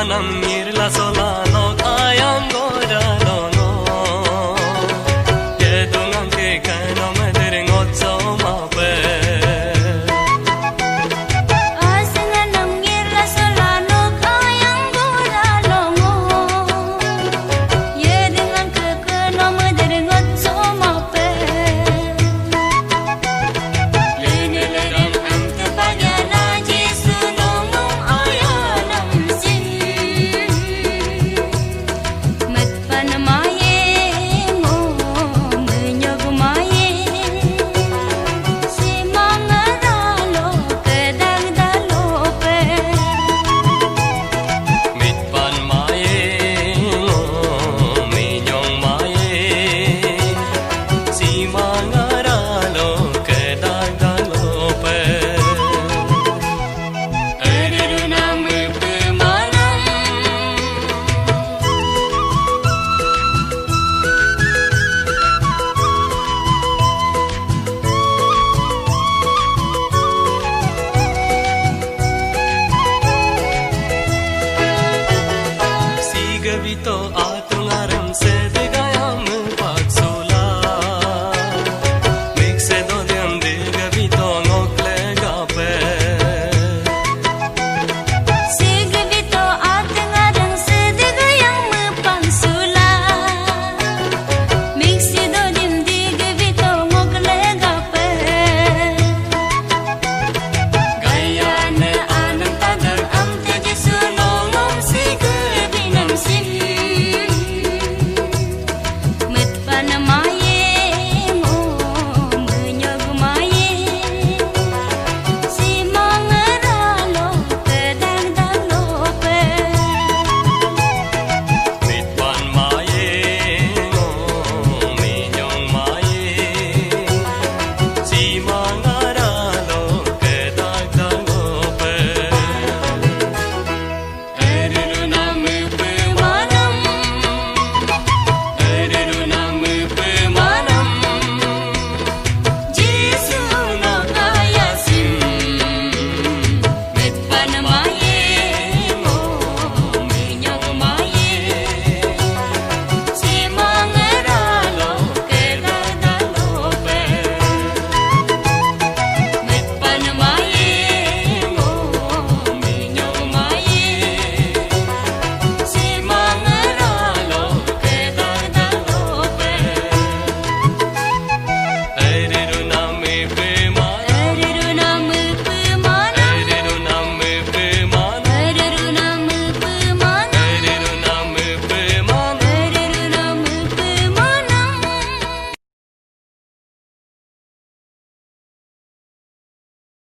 namir la solano ayang gorano ye dungang ke kano madere ngotso mape asenga namir la solano ayang gorano ye dungang ke kano madere ngotso mape lene ledam am te pagana jesu nongong ayanam sin matpan maye mo menyog maye si mangaralo kedagdalo pe mitpan maye minyong maye si mangaralo kedagdalope eriru namu pemanam si gabito atungaram sede gayam paksula mikse do dem de gabito ngokle gape sigabito atengarang sedegayang mepangsula miksido dindigabito ngoklegape gayana anang tagang am tejesu nongom sigabinam sin metpanama